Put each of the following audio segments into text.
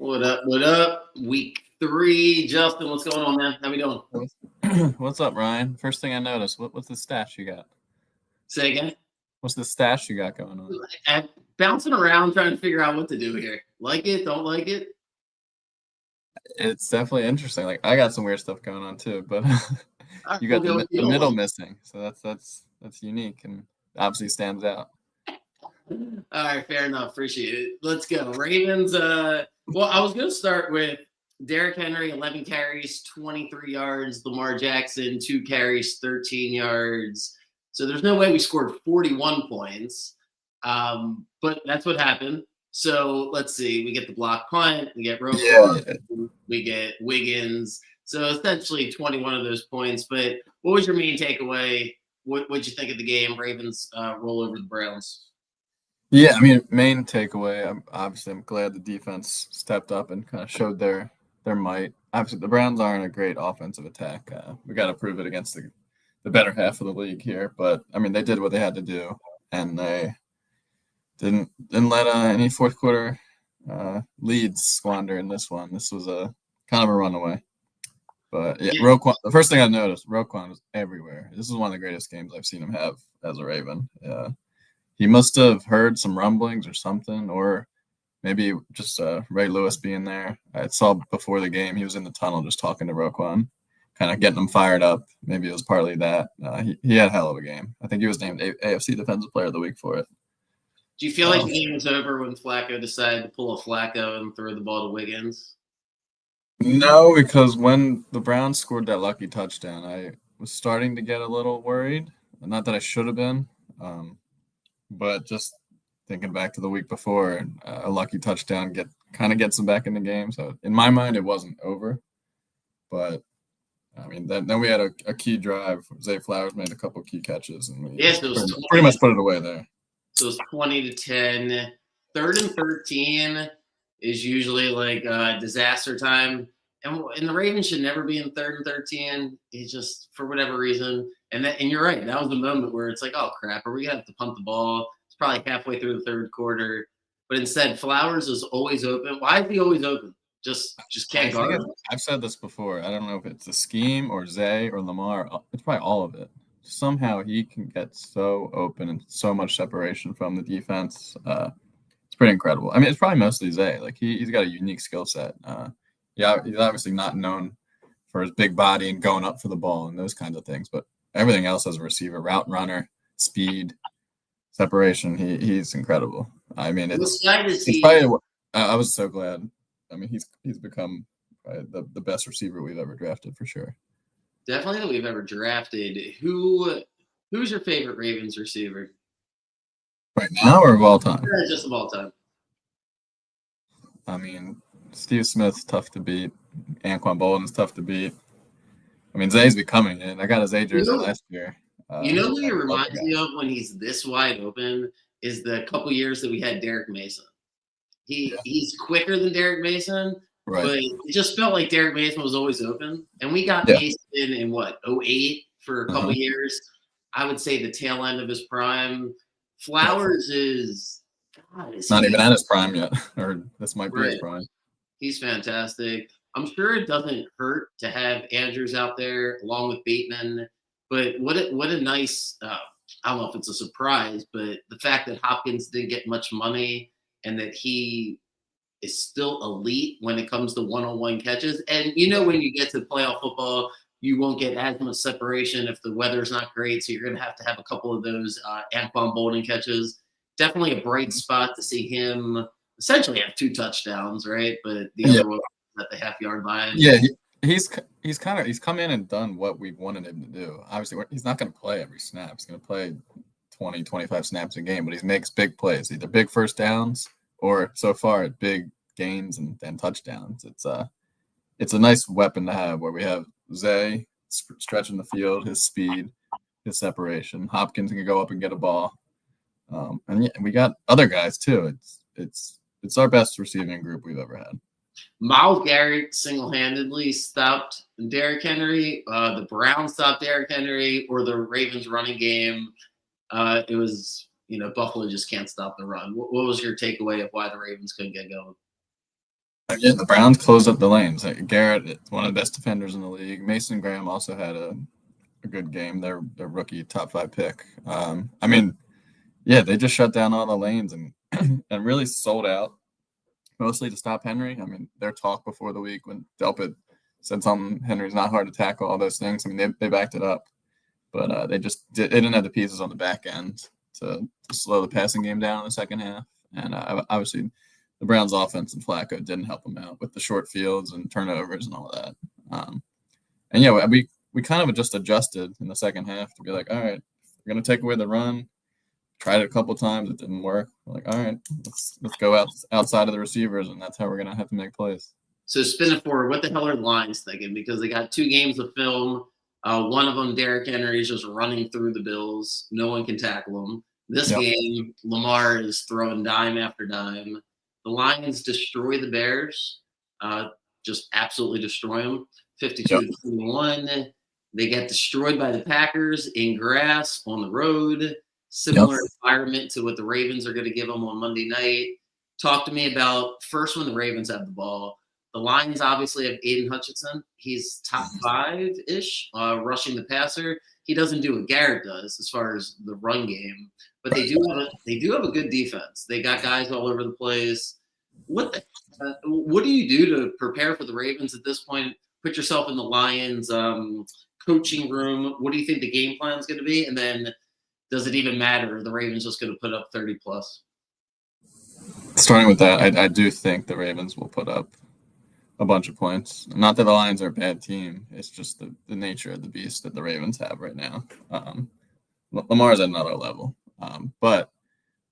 What up? What up? Week 3. Justin, what's going on, man? How we doing? What's up, Ryan? First thing I noticed, what's the stash you got? Say again. What's the stash you got going on? I'm bouncing around trying to figure out what to do here. Like it? Don't like it? It's definitely interesting. Like I got some weird stuff going on too, but All right, you we'll got go with you the don't middle like. missing, so that's unique and obviously stands out. All right, fair enough. Appreciate it. Let's go. Ravens. Well, I was gonna start with Derrick Henry, 11 carries, 23 yards. Lamar Jackson, 2 carries, 13 yards. So there's no way we scored 41 points. But that's what happened. So let's see. We get the block punt. We get Roquan. Yeah, We get Wiggins. So essentially 21 of those points. But what was your main takeaway? What'd you think of the game? Ravens roll over the Browns. yeah. I mean, main takeaway. I'm glad the defense stepped up and kind of showed their might. Obviously, the Browns aren't a great offensive attack. We got to prove it against the better half of the league here. But I mean, they did what they had to do, and they didn't let any fourth quarter leads squander in this one. This was a kind of a runaway. But yeah, Yeah. Roquan. The first thing I noticed, Roquan was everywhere. This is one of the greatest games I've seen him have as a Raven. He must have heard some rumblings or something, or maybe just Ray Lewis being there. I saw before the game he was in the tunnel just talking to Roquan, kind of getting him fired up. Maybe it was partly that. He had a hell of a game. I think he was named AFC Defensive Player of the Week for it. Do you feel like the game was over when Flacco decided to pull a Flacco and throw the ball to Wiggins? No, because when the Browns scored that lucky touchdown, I was starting to get a little worried. Not that I should have been, but just thinking back to the week before, a lucky touchdown gets them back in the game. So in my mind, it wasn't over. But I mean, then we had a key drive. Zay Flowers made a couple key catches, and we Yes, it was pretty much put it away there. So it's 20-10. 3rd and 13 is usually like disaster time. And the Ravens should never be in 3rd and 13. It's just for whatever reason. And you're right. That was the moment where it's like, oh crap, are we gonna have to punt the ball? It's probably halfway through the 3rd quarter. But instead, Flowers is always open. Why is he always open? Just can't guard him. I've said this before. I don't know if it's the scheme or Zay or Lamar. It's probably all of it. Somehow he can get so open and so much separation from the defense. It's pretty incredible. I mean, it's probably mostly Zay. Like he's got a unique skill set. Yeah, he's obviously not known for his big body and going up for the ball and those kinds of things, but everything else as a receiver, route runner, speed, separation, he's incredible. I mean, it's probably. I was so glad. I mean, he's become the best receiver we've ever drafted for sure. Definitely that we've ever drafted. Who's your favorite Ravens receiver? Right now or of all time? Just of all time. I mean, Steve Smith's tough to beat. Anquan Bolden's tough to beat. I mean, Zay's becoming it. I got his A jersey last year. Who he reminds me of when he's this wide open is the couple years that we had Derek Mason. He's quicker than Derek Mason, right. But it just felt like Derek Mason was always open. And we got Mason in what, 08 for a couple years. I would say the tail end of his prime. Flowers is not even at his prime yet, or this might be his prime. He's fantastic. I'm sure it doesn't hurt to have Andrews out there along with Bateman, but what a nice I don't know if it's a surprise, but the fact that Hopkins didn't get much money and that he is still elite when it comes to one-on-one catches. And when you get to playoff football, you won't get as much separation if the weather's not great. So you're going to have a couple of those Anquan Bolden catches. Definitely a bright spot to see him essentially have 2 touchdowns, right? But the other one at the half-yard line. Yeah, he's come in and done what we've wanted him to do. Obviously, he's not going to play every snap. He's going to play 20, 25 snaps a game, but he makes big plays, either big first downs or so far big gains and touchdowns. It's a nice weapon to have where we have Zay stretching the field, his speed, his separation. Hopkins can go up and get a ball. And we got other guys too. It's our best receiving group we've ever had. Myles Garrett single-handedly stopped Derrick Henry. The Browns stopped Derrick Henry, or the Ravens running game. It was, Buffalo just can't stop the run. What was your takeaway of why the Ravens couldn't get going? Again, the Browns closed up the lanes. Garrett is one of the best defenders in the league. Mason Graham also had a good game. Their rookie top 5 pick. I mean, yeah, they just shut down all the lanes and and really sold out mostly to stop Henry. I mean, their talk before the week when Delpit said something, Henry's not hard to tackle, all those things. I mean, they backed it up, but they didn't have the pieces on the back end to slow the passing game down in the second half. And obviously, the Browns' offense and Flacco didn't help them out with the short fields and turnovers and all that. And yeah, we kind of just adjusted in the second half to be like, all right, we're gonna take away the run. Tried it a couple times, it didn't work. We're like, all right, let's go outside of the receivers, and that's how we're gonna have to make plays. So spin it forward. What the hell are the Lions thinking? Because they got 2 games of film. One of them, Derrick Henry, is just running through the Bills. No one can tackle him. This game, Lamar is throwing dime after dime. The Lions destroy the Bears, just absolutely destroy them, 52-21. They get destroyed by the Packers in grass on the road. Similar environment to what the Ravens are going to give them on Monday night. Talk to me about first when the Ravens have the ball. The Lions obviously have Aiden Hutchinson. He's top 5-ish rushing the passer. He doesn't do what Garrett does as far as the run game, but they do have a good defense. They got guys all over the place. What do you do to prepare for the Ravens at this point? Put yourself in the Lions coaching room. What do you think the game plan is going to be? And then does it even matter? Are the Ravens just going to put up 30 plus? Starting with that, I do think the Ravens will put up a bunch of points. Not that the Lions are a bad team. It's just the nature of the beast that the Ravens have right now. Lamar's at another level. But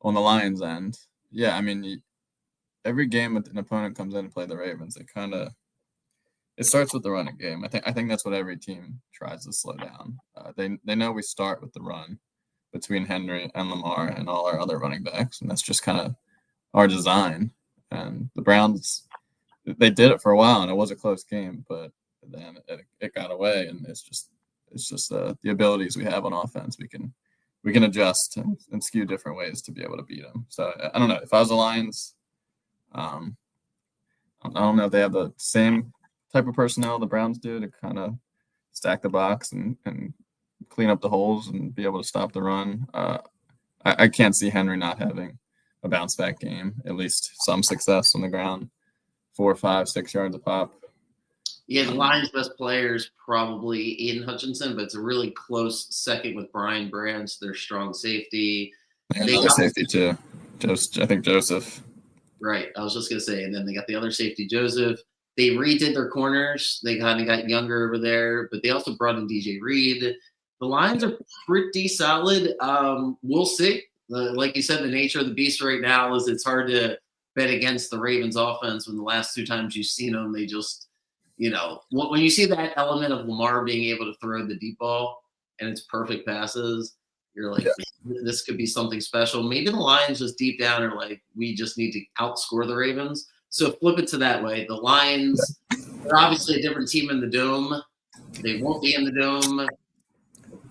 on the Lions end, yeah, I mean, every game an opponent comes in to play the Ravens, it starts with the running game. I think that's what every team tries to slow down. They know we start with the run between Henry and Lamar and all our other running backs, and that's just kind of our design. And the Browns, they did it for a while, and it was a close game, but then it got away, and it's just the abilities we have on offense. We can adjust and skew different ways to be able to beat them. So I don't know if I was the Lions. I don't know if they have the same type of personnel the Browns do to kind of stack the box and clean up the holes and be able to stop the run. I can't see Henry not having a bounce back game, at least some success on the ground, 4, 5, 6 yards a pop. Yeah, the Lions' best player is probably Aiden Hutchinson, but it's a really close second with Brian Branch, their strong safety. And another safety too. I think Joseph. Right. I was just going to say, and then they got the other safety, Joseph. They redid their corners. They kind of got younger over there, but they also brought in DJ Reed. The Lions are pretty solid. We'll see. Like you said, the nature of the beast right now is it's hard to bet against the Ravens offense when the last 2 times you've seen them, they just, when you see that element of Lamar being able to throw the deep ball and it's perfect passes, you're like, this could be something special. Maybe the Lions just deep down are like, we just need to outscore the Ravens. So flip it to that way. The Lions, they're obviously a different team in the Dome. They won't be in the Dome.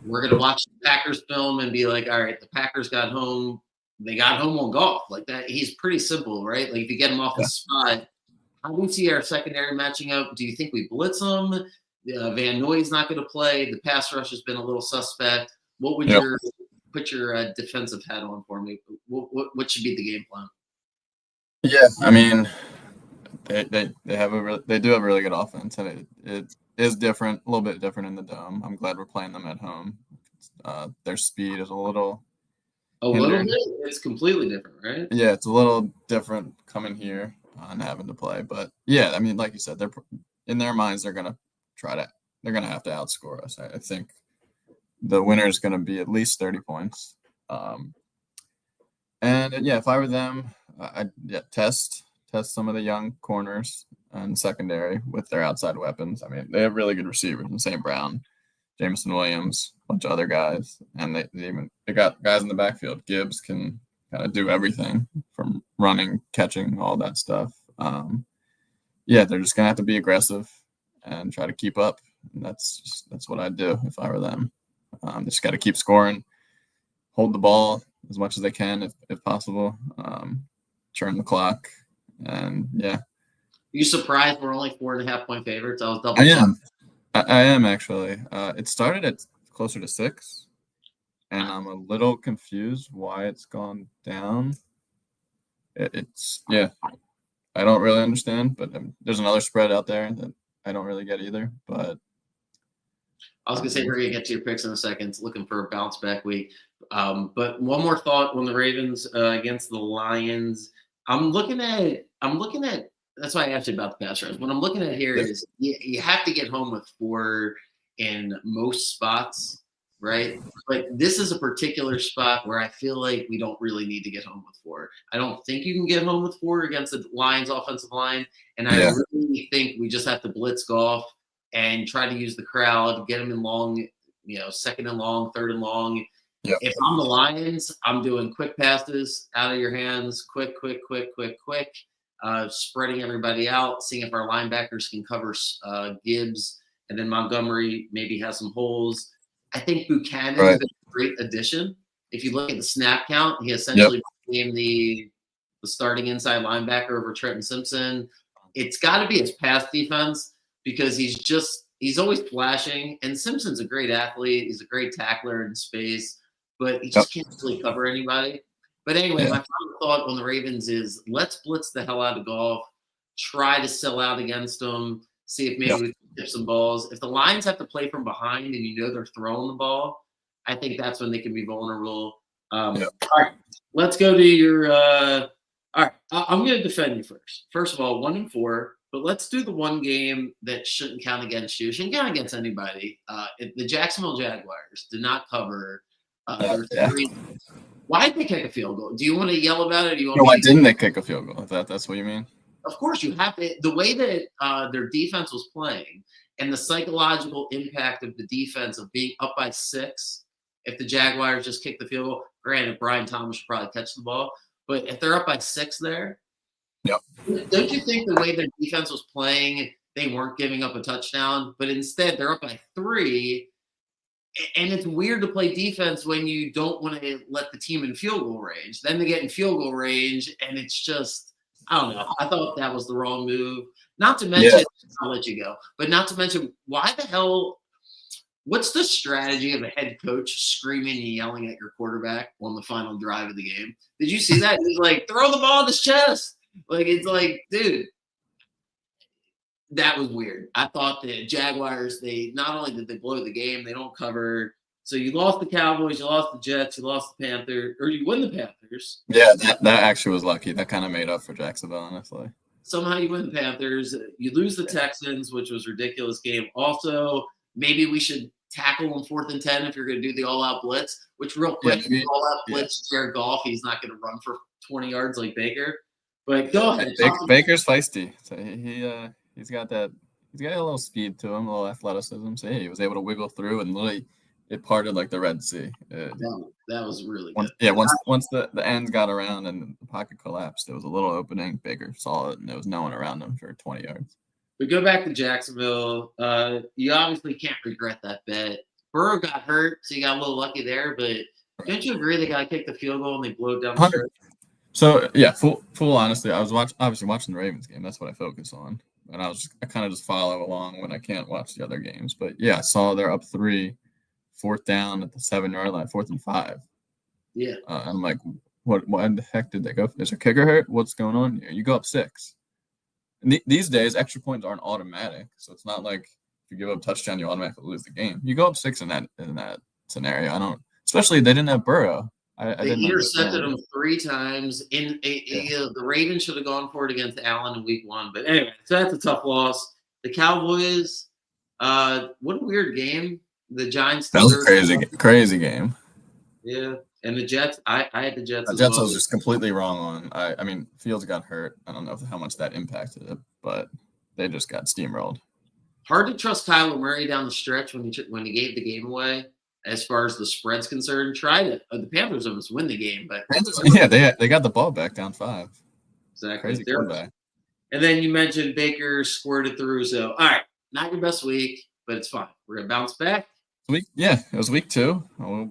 We're going to watch the Packers film and be like, all right, the Packers got home. They got home on golf. Like that. He's pretty simple, right? Like if you get him off the spot, how do we see our secondary matching up? Do you think we blitz them? Van Noy's not going to play. The pass rush has been a little suspect. What would put your defensive hat on for me? What should be the game plan? Yeah, I mean, they do have a really good offense, and it is different, a little bit different in the Dome. I'm glad we're playing them at home. Their speed is a little bit. It's completely different, right? Yeah, it's a little different coming here and having to play, but yeah, I mean, like you said, they're in their minds they're gonna have to outscore us. I think the winner is gonna be at least 30 points. And yeah, if I were them, I'd test some of the young corners and secondary with their outside weapons. I mean, they have really good receivers in St. Brown, Jameson Williams, a bunch of other guys, and they got guys in the backfield. Gibbs can kind of do everything from running, catching, all that stuff. Yeah, they're just gonna have to be aggressive and try to keep up. And that's what I'd do if I were them. They just got to keep scoring, hold the ball as much as they can if possible, churn the clock, and yeah. You surprised we're only 4.5-point favorites? I was double I checking. am. I am actually. It started at closer to 6, and I'm a little confused why it's gone down. It's yeah. I don't really understand, but there's another spread out there that I don't really get either. But I was gonna say we're gonna get to your picks in a second. Looking for a bounce back week, but one more thought on the Ravens against the Lions. I'm looking at. That's why I asked you about the pass rush. What I'm looking at here is you have to get home with 4 in most spots, right? But this is a particular spot where I feel like we don't really need to get home with 4. I don't think you can get home with 4 against the Lions offensive line, and I really think we just have to blitz Goff and try to use the crowd, get them in long, second and long, third and long. Yep. If I'm the Lions, I'm doing quick passes out of your hands, quick, spreading everybody out, seeing if our linebackers can cover Gibbs, and then Montgomery maybe has some holes. I think Buchanan's been a great addition. If you look at the snap count, he essentially became the starting inside linebacker over Trenton Simpson. It's got to be his pass defense because he's always flashing. And Simpson's a great athlete. He's a great tackler in space, but he just can't really cover anybody. But anyway, my final thought on the Ravens is let's blitz the hell out of Goff, try to sell out against them, see if maybe we can tip some balls. If the Lions have to play from behind and they're throwing the ball, I think that's when they can be vulnerable. All right, let's go to your all right, I'm going to defend you first. First of all, 1-4, but let's do the one game that shouldn't count against you. Shouldn't count against anybody. The Jacksonville Jaguars did not cover their 3. Why did they kick a field goal? Do you want to yell about it? Or do you want why didn't they kick a field goal? That's what you mean? Of course, you have to. The way that their defense was playing and the psychological impact of the defense of being up by 6, if the Jaguars just kick the field goal, granted, Brian Thomas should probably catch the ball, but if they're up by 6 there, don't you think the way their defense was playing, they weren't giving up a touchdown, but instead they're up by 3, and it's weird to play defense when you don't want to let the team in field goal range. Then they get in field goal range, and it's just, I don't know. I thought that was the wrong move. Not to mention, I'll let you go, but not to mention, why the hell, what's the strategy of a head coach screaming and yelling at your quarterback on the final drive of the game? Did you see that? He's like, throw the ball in his chest. It's like, dude, that was weird. I thought the Jaguars, they not only did they blow the game, they don't cover. So you lost the Cowboys, you lost the Jets, you lost the Panthers, or you win the Panthers. Yeah, that actually was lucky. That kind of made up for Jacksonville, honestly. Somehow you win the Panthers. You lose the Texans, which was a ridiculous game. Also, maybe we should tackle on 4th and 10 if you're going to do the all-out blitz, which real quick, all-out blitz, Jared Goff, he's not going to run for 20 yards like Baker. But go ahead. Baker's feisty. So he's got a little speed to him, a little athleticism. So he was able to wiggle through and literally it parted like the Red Sea. That was really good. Once the ends got around and the pocket collapsed, there was a little opening. Baker saw it, and there was no one around him for 20 yards. We go back to Jacksonville. You obviously can't regret that bet. Burrow got hurt, so you got a little lucky there. But don't you agree they got to kick the field goal and they blew it down the stretch? So yeah, full honestly, I was obviously watching the Ravens game. That's what I focus on, and I kind of just follow along when I can't watch the other games. But yeah, I saw they're up 3, 4th down at the 7-yard line, 4th and 5. Yeah, I'm like, what the heck did they go for? Is their kicker hurt? What's going on here? You go up 6. And these days, extra points aren't automatic, so it's not like if you give up a touchdown, you automatically lose the game. You go up 6 in that scenario. Especially they didn't have Burrow. They intercepted him 3 times. The Ravens should have gone for it against Allen in week 1. But anyway, so that's a tough loss. The Cowboys, what a weird game. The Giants. That was a crazy game. Yeah, and the Jets. I had the Jets. The Jets I was just completely wrong on. I mean, Fields got hurt. I don't know how much that impacted it, but they just got steamrolled. Hard to trust Kyler Murray down the stretch when he gave the game away. As far as the spread's concerned, tried it. The Panthers almost win the game, but they got the ball back down 5. Exactly. Crazy comeback. And then you mentioned Baker squirted through. So all right, not your best week, but it's fine. We're gonna bounce back. It was week 2. We're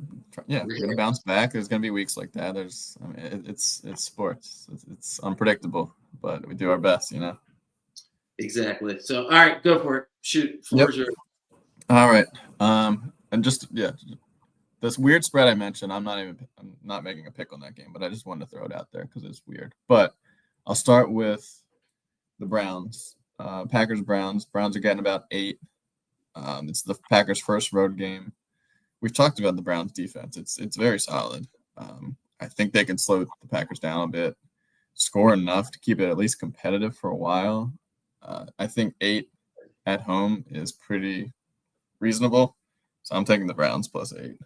gonna bounce back. There's gonna be weeks like that. It's sports. It's unpredictable, but we do our best, Exactly. So, all right, go for it. Shoot. Yep. Floor's yours. All right. And just this weird spread I mentioned, I'm not making a pick on that game, but I just wanted to throw it out there because it's weird. But I'll start with the Browns. Packers Browns. Browns are getting about 8. It's the Packers' first road game. We've talked about the Browns defense. It's very solid. I think they can slow the Packers down a bit, score enough to keep it at least competitive for a while. I think 8 at home is pretty reasonable. So I'm taking the Browns plus 8.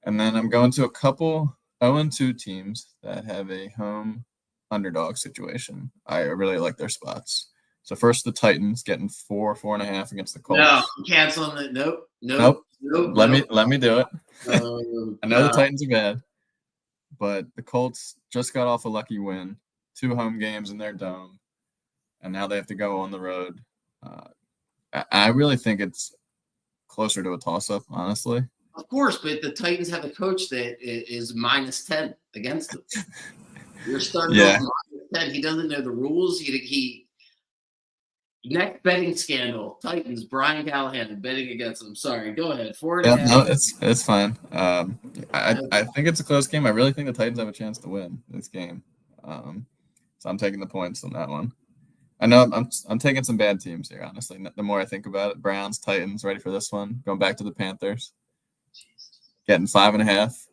And then I'm going to a couple 0-2 teams that have a home underdog situation. I really like their spots. So first, the Titans getting 4.5 against the Colts. No, I'm canceling it. Nope. Let me do it. I know the God. Titans are bad, but the Colts just got off a lucky win, 2 home games in their dome, and now they have to go on the road. I really think it's closer to a toss-up, honestly. Of course, but the Titans have a coach that is -10 against them. You're starting off -10. He doesn't know the rules. He next betting scandal. Titans. Brian Callahan betting against them. Sorry, go ahead. 4.5. Yeah, no, it's fine. I think it's a close game. I really think the Titans have a chance to win this game. So I'm taking the points on that one. I know I'm taking some bad teams here, honestly. The more I think about it, Browns, Titans, ready for this one. Going back to the Panthers, getting 5.5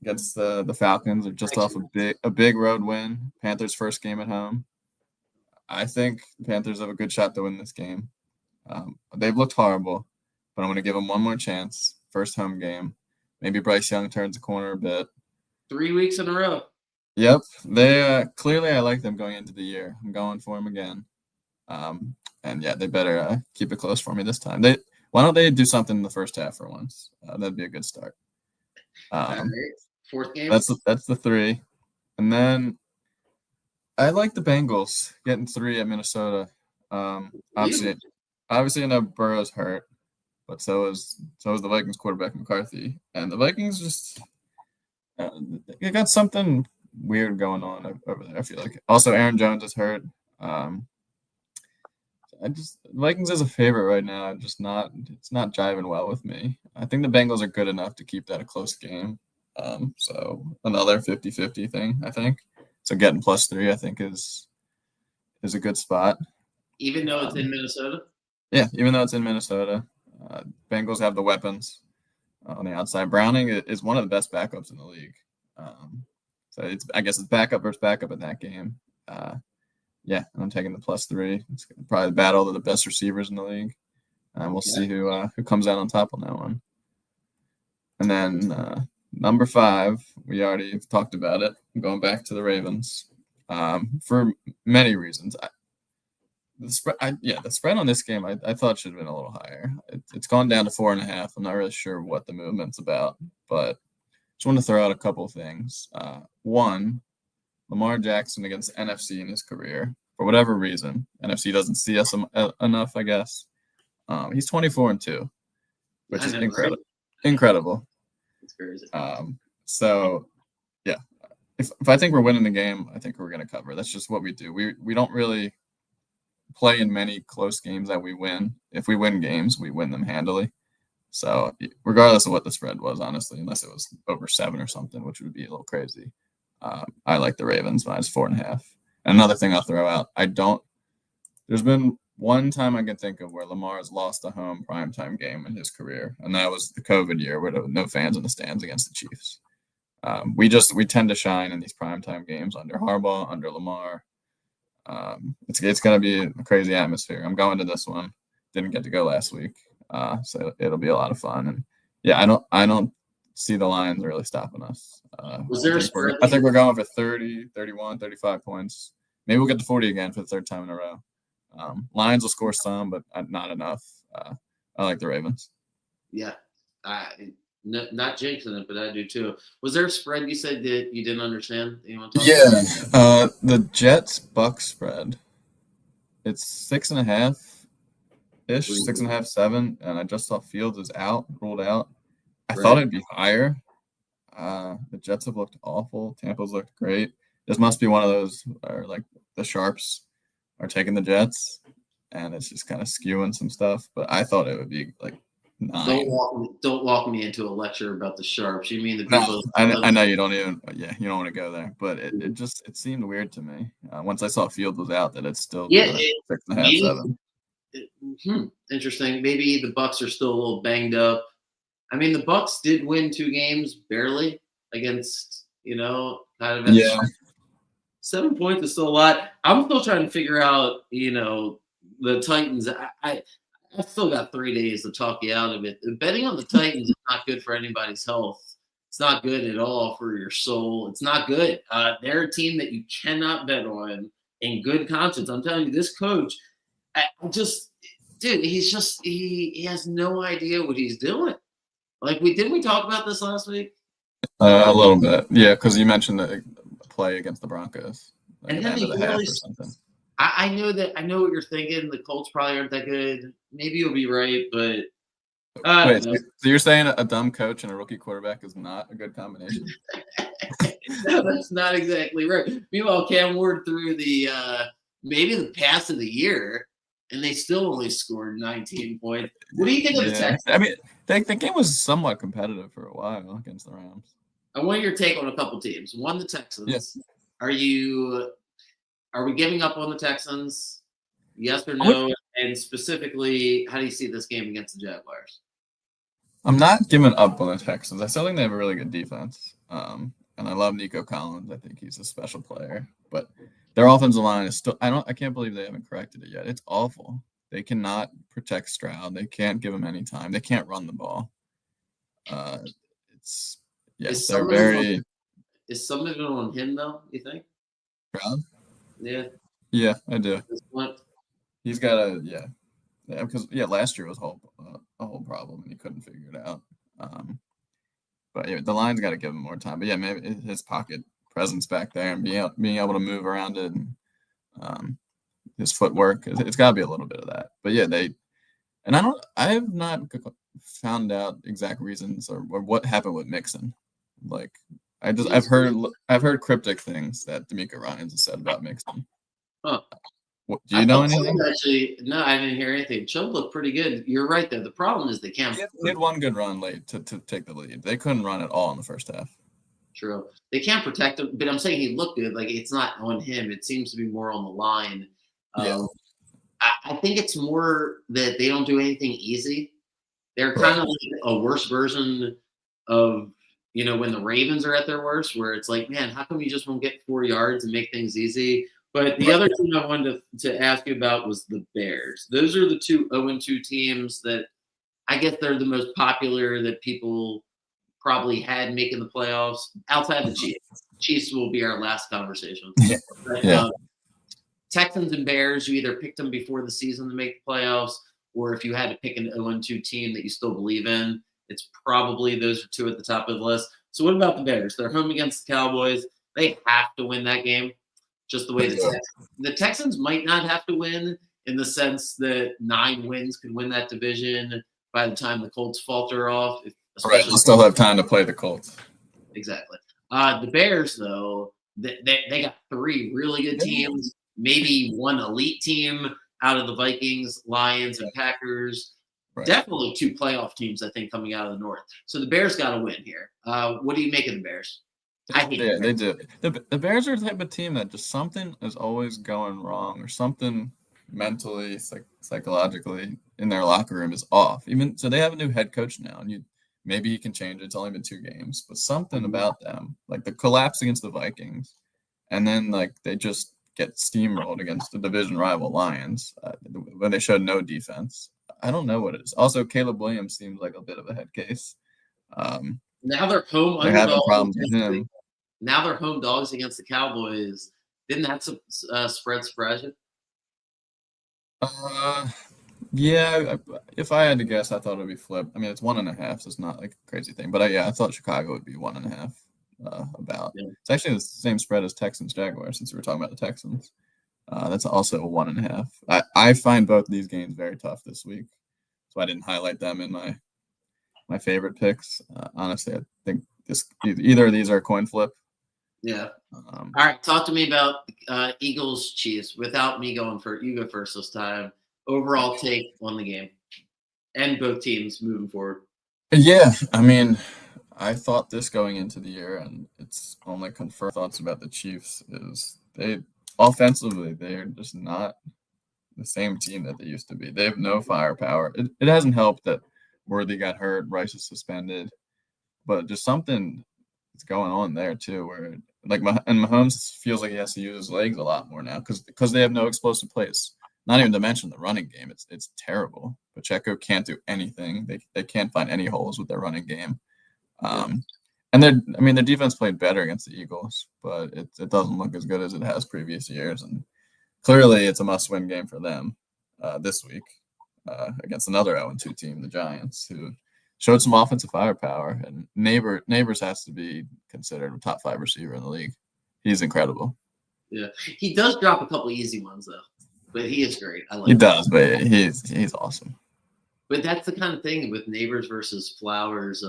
against the Falcons. They're just off a big road win. Panthers' first game at home. I think the Panthers have a good shot to win this game. They've looked horrible, but I'm going to give them one more chance. First home game. Maybe Bryce Young turns the corner a bit. 3 weeks in a row. Yep. They clearly I like them going into the year. I'm going for them again. And yeah, they better keep it close for me this time. Why don't they do something in the first half for once? That'd be a good start. All right. Fourth game. That's the 3. And then I like the Bengals getting 3 at Minnesota. Obviously I know Burrow's hurt, but so is the Vikings quarterback McCarthy. And the Vikings just they got something weird going on over there, I feel like. Also, Aaron Jones is hurt. Vikings as a favorite right now, it's not jiving well with me. I think the Bengals are good enough to keep that a close game. So another 50-50 thing, I think. So getting +3, I think, is a good spot. Even though it's in Minnesota? Yeah, even though it's in Minnesota. Bengals have the weapons on the outside. Browning is one of the best backups in the league. So I guess it's backup versus backup in that game. Yeah, I'm taking the +3. It's probably the battle of the best receivers in the league. We'll see who comes out on top on that one. And then number 5, we already talked about it. I'm going back to the Ravens for many reasons. The spread on this game I thought should have been a little higher. It's gone down to 4.5. I'm not really sure what the movement's about, but just want to throw out a couple of things. One, Lamar Jackson against NFC in his career. For whatever reason, NFC doesn't see us enough, I guess. He's 24-2, which is incredible. It's crazy. So, yeah, if I think we're winning the game, I think we're going to cover. That's just what we do. We don't really play in many close games that we win. If we win games, we win them handily. So regardless of what the spread was, honestly, unless it was over 7 or something, which would be a little crazy, I like the Ravens -4.5. And another thing I'll throw out, there's been one time I can think of where Lamar has lost a home primetime game in his career, and that was the COVID year where there were no fans in the stands against the Chiefs. We tend to shine in these primetime games under Harbaugh, under Lamar. It's going to be a crazy atmosphere. I'm going to this one. Didn't get to go last week. So it'll be a lot of fun. And yeah, I don't see the Lions really stopping us. I think we're going for 30, 31, 35 points. Maybe we'll get to 40 again for the 3rd time in a row. Lions will score some, but not enough. I like the Ravens. Yeah. Not jinxing it, but I do too. Was there a spread you said that you didn't understand? That you want to talk about? The Jets-Bucks spread. It's 6.5-ish, 6.5, 7, and I just saw Fields is ruled out. I thought it'd be higher. The Jets have looked awful. Tampa's looked great. This must be one of those, or like the sharps are taking the Jets, and it's just kind of skewing some stuff. But I thought it would be like 9. Don't walk me into a lecture about the sharps. You mean the No, people? I know you don't even. Yeah, you don't want to go there. But it seemed weird to me once I saw Fields was out that it's still Yeah, 6.5, maybe 7. Interesting. Maybe the Bucks are still a little banged up. I mean, the Bucks did win 2 games barely against, kind of Yeah. 7 points is still a lot. I'm still trying to figure out, the Titans. I've still got 3 days to talk you out of it. Betting on the Titans is not good for anybody's health. It's not good at all for your soul. It's not good. They're a team that you cannot bet on in good conscience. I'm telling you, this coach, dude, he has no idea what he's doing. Like didn't we talk about this last week? A little bit, yeah, because you mentioned the play against the Broncos, like And at the then end of they the half really, or something. I know what you're thinking. The Colts probably aren't that good. Maybe you'll be right, but Wait, so you're saying a dumb coach and a rookie quarterback is not a good combination? no, that's not exactly right. Meanwhile, Cam Ward threw the maybe the pass of the year, and they still only scored 19 points. What do you think of the Texans? I mean, the game was somewhat competitive for a while against the Rams. I want your take on a couple teams. One, the Texans. Yes. Are we giving up on the Texans? Yes or no? And specifically, how do you see this game against the Jaguars? I'm not giving up on the Texans. I still think they have a really good defense. And I love Nico Collins. I think he's a special player. But their offensive line is still I can't believe they haven't corrected it yet. It's awful. They cannot protect Stroud. They can't give him any time. They can't run the ball. Is some of it on him though, you think? Stroud? Yeah. Yeah, I do. He's got because last year was a whole problem and he couldn't figure it out. But yeah, the line's got to give him more time. But yeah, maybe his pocket presence back there and being able to move around it, and his footwork, it's got to be a little bit of that. But yeah, I have not found out exact reasons or what happened with Mixon. Like I've heard cryptic things that D'Amico Ryans has said about Mixon. Huh. Do you know anything? Actually, no, I didn't hear anything. Chubb looked pretty good. You're right there. The problem is they can't. He had one good run late to take the lead. They couldn't run at all in the first half. True. They can't protect him, but I'm saying he looked good. Like it's not on him. It seems to be more on the line. I think it's more that they don't do anything easy. They're kind of like a worse version of when the Ravens are at their worst, where it's like, man, how come you just won't get 4 yards and make things easy? But the other team I wanted to ask you about was the Bears. Those are the 2 0-2 teams that I guess they're the most popular that people probably had making the playoffs outside the Chiefs. Chiefs will be our last conversation. But, Texans and Bears, you either picked them before the season to make the playoffs, or if you had to pick an 0-2 team that you still believe in, it's probably those are 2 at the top of the list. So what about the Bears? They're home against the Cowboys. They have to win that game. Just the way the Texans might not have to win in the sense that 9 wins could win that division by the time the Colts falter off. Right, they'll still have time to play the Colts. Exactly. The Bears, though, they got 3 really good teams, maybe 1 elite team out of the Vikings, Lions, and Packers. Right. Definitely 2 playoff teams, I think, coming out of the North. So the Bears got to win here. What do you make of the Bears? They do. The Bears are the type of team that just something is always going wrong, or something mentally, psychologically in their locker room is off. Even so, they have a new head coach now, and maybe he can change it. It's only been 2 games, but something about them, like the collapse against the Vikings, and then like they just get steamrolled against the division rival Lions when they showed no defense. I don't know what it is. Also, Caleb Williams seems like a bit of a head case. Now they're home underdogs. They're having problems with him. Now they're home dogs against the Cowboys. Didn't that spread surprise you? Yeah. If I had to guess, I thought it would be flipped. I mean, it's 1.5, so it's not like a crazy thing. But I thought Chicago would be 1.5. About. Yeah. It's actually the same spread as Texans Jaguars, since we were talking about the Texans. That's also a 1.5. I find both of these games very tough this week, so I didn't highlight them in my favorite picks. Honestly, I think either of these are a coin flip. Yeah. All right, talk to me about Eagles Chiefs without me going first. You go first this time. Overall take on the game and both teams moving forward. Yeah, I mean, I thought this going into the year, and it's only confirmed thoughts about the Chiefs is they offensively they're just not the same team that they used to be. They have no firepower. It hasn't helped that Worthy got hurt, Rice is suspended, but just something is going on there too, where like and Mahomes feels like he has to use his legs a lot more now because they have no explosive plays. Not even to mention the running game. It's terrible. Pacheco can't do anything. They can't find any holes with their running game. And their defense played better against the Eagles, but it doesn't look as good as it has previous years. And clearly, it's a must-win game for them this week against another 0-2 team, the Giants, who showed some offensive firepower. And Neighbors has to be considered a top 5 receiver in the league. He's incredible. Yeah, he does drop a couple easy ones though, but he is great. I like. He does, but he's awesome. But that's the kind of thing with Neighbors versus Flowers.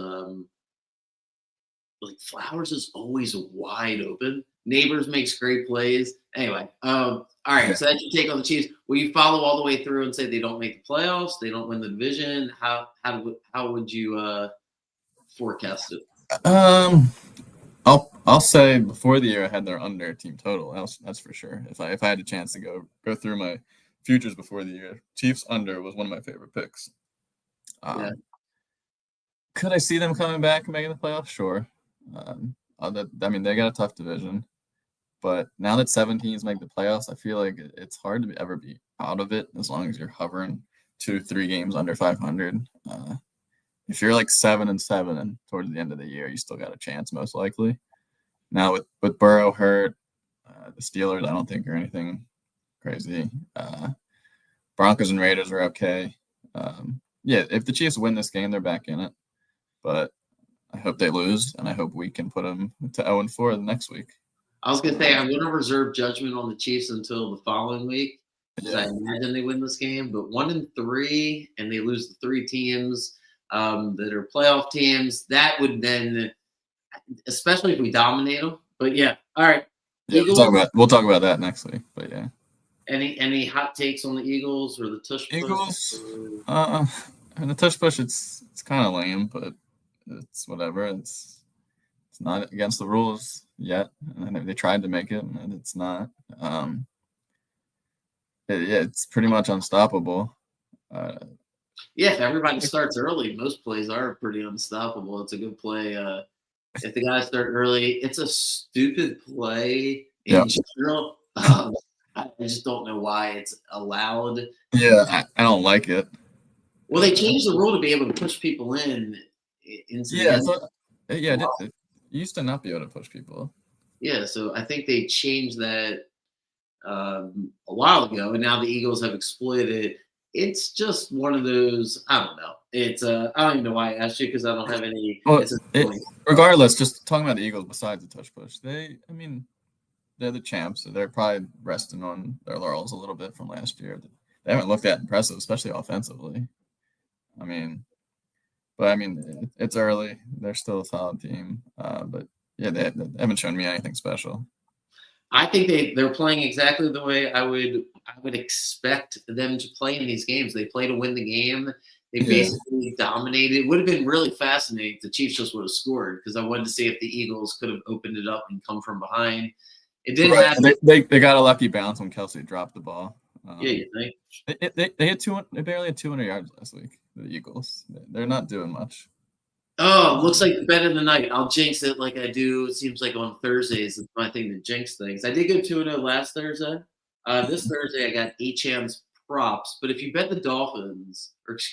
Like Flowers is always wide open. Neighbors makes great plays. Anyway, all right. So that's your take on the Chiefs. Will you follow all the way through and say they don't make the playoffs? They don't win the division. How would you forecast it? I'll say before the year I had their under team total. That's for sure. If I had a chance to go through my futures before the year, Chiefs under was one of my favorite picks. Yeah. Could I see them coming back and making the playoffs? Sure. They got a tough division, but now that 7 teams make the playoffs, I feel like it's hard to ever be out of it as long as you're hovering 2-3 games under 500. If you're like 7-7 and towards the end of the year, you still got a chance most likely. Now with Burrow hurt, the Steelers I don't think are anything crazy. Broncos and Raiders are okay. If the Chiefs win this game, they're back in it. But I hope they lose, and I hope we can put them to 0-4 the next week. I was going to say, I'm going to reserve judgment on the Chiefs until the following week because I imagine they win this game. But 1-3, and they lose the 3 teams that are playoff teams, that would then, especially if we dominate them. But yeah, all right. Yeah, we'll talk about that next week. But yeah. Any hot takes on the Eagles or the tush push? Eagles? And the tush push, it's kind of lame, but it's whatever. It's not against the rules yet, and they tried to make it, and it's not. It's pretty much unstoppable. If everybody starts early, most plays are pretty unstoppable. It's a good play. If the guys start early, it's a stupid play in general. I just don't know why it's allowed. Yeah, I don't like it. Well, they changed the rule to be able to push people in. You used to not be able to push people. Yeah, so I think they changed that a while ago, and now the Eagles have exploited it. It's just one of those. I don't know. It's I don't even know why I asked you because I don't have any. Regardless, just talking about the Eagles besides the tush push, they're the champs. So they're probably resting on their laurels a little bit from last year. They haven't looked that impressive, especially offensively. It's early. They're still a solid team. But yeah, they haven't shown me anything special. I think they're playing exactly the way I would expect them to play in these games. They play to win the game. They basically dominated. It would have been really fascinating if the Chiefs just would have scored because I wanted to see if the Eagles could have opened it up and come from behind. It didn't happen. They got a lucky bounce when Kelsey dropped the ball. You think? They barely had 200 yards last week. The Eagles, they're not doing much. Oh, looks like the bet of the night. I'll jinx it like I do. It seems like on Thursdays it's my thing to jinx things. I did go 2-0 last Thursday. This Thursday I got Acham's props. But if you bet the Dolphins, if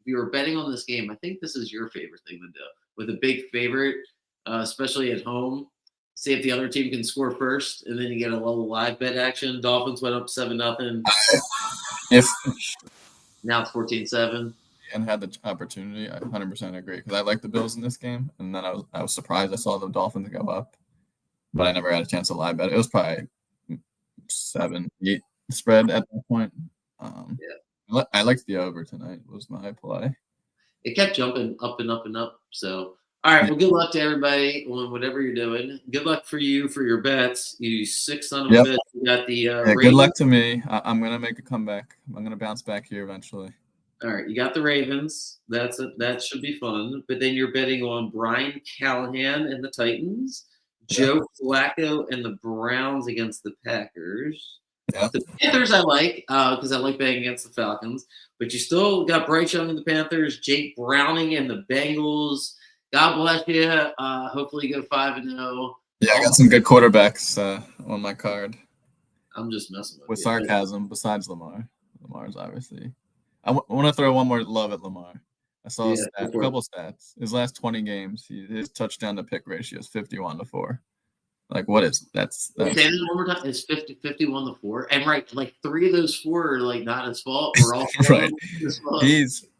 you were betting on this game, I think this is your favorite thing to do with a big favorite, especially at home. See if the other team can score first, and then you get a little live bet action. Dolphins went up 7-0. Now it's 14-7. And had the opportunity, I 100% agree because I like the Bills in this game, and then I was surprised I saw the Dolphins go up, but I never had a chance to live bet. It was probably 7-8 spread at that point. I liked the over tonight. Was my play. It kept jumping up and up and up. So All right. Well, good luck to everybody on whatever you're doing. Good luck for you for your bets. You sick son of a Yep. bitch. You got the Yeah, good Ravens. luck to me. I'm gonna make a comeback. I'm gonna bounce back here eventually. All right, you got the Ravens. That should be fun. But then you're betting on Brian Callahan and the Titans, Yeah. Joe Flacco and the Browns against the Packers. Yeah. The Panthers I like because I like betting against the Falcons. But you still got Bryce Young and the Panthers, Jake Browning and the Bengals. God bless you. Hopefully you go 5-0. Yeah, I got some good quarterbacks on my card I'm just messing with you. sarcasm. Besides Lamar, Lamar's obviously. I want to throw one more love at Lamar. I saw a couple stats. His last 20 games, his touchdown to pick ratio is 51-4. Like, what is that's Say that one more time. It's 51-4, and right, like 3 of those 4 are like not his fault. We're all right. his fault.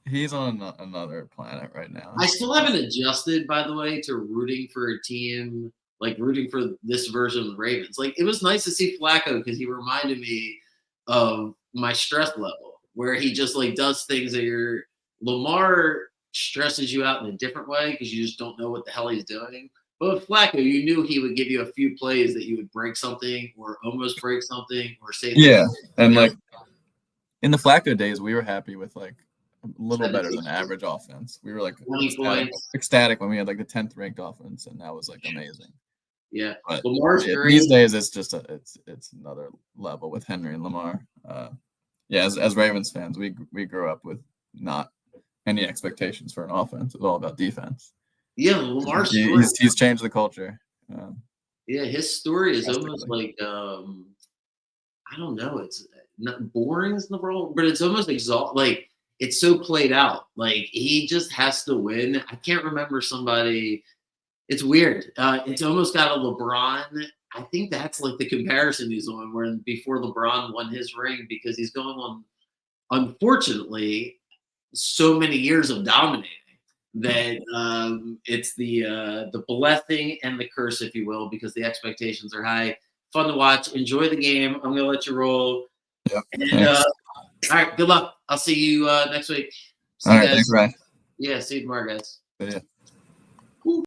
He's on another planet right now. I still haven't adjusted, by the way, to rooting for a team like rooting for this version of the Ravens. Like it was nice to see Flacco because he reminded me of my stress level, where he just like does things that Lamar stresses you out in a different way because you just don't know what the hell he's doing. But with Flacco, you knew he would give you a few plays that you would break something or almost break something or say. Yeah, and like in the Flacco days, we were happy with like a little better than average offense. We were like ecstatic when we had like the 10th ranked offense, and that was like amazing. Yeah, but Lamar's great. These days it's just it's another level with Henry and Lamar. Yeah, as Ravens fans, we grew up with not any expectations for an offense. It's all about defense. Yeah, Lamar's he's changed the culture. Yeah, his story is almost like I don't know. It's not boring is the wrong, but it's almost like it's so played out. Like he just has to win. I can't remember somebody. It's weird. It's almost got a LeBron. I think that's like the comparison he's on, where before LeBron won his ring, because he's going on, unfortunately, so many years of dominating that it's the blessing and the curse, if you will, because the expectations are high. Fun to watch. Enjoy the game. I'm gonna let you roll. Yep. And, all right. Good luck. I'll see you next week. All right. Thanks, Ryan. Yeah. See you tomorrow, guys. See ya.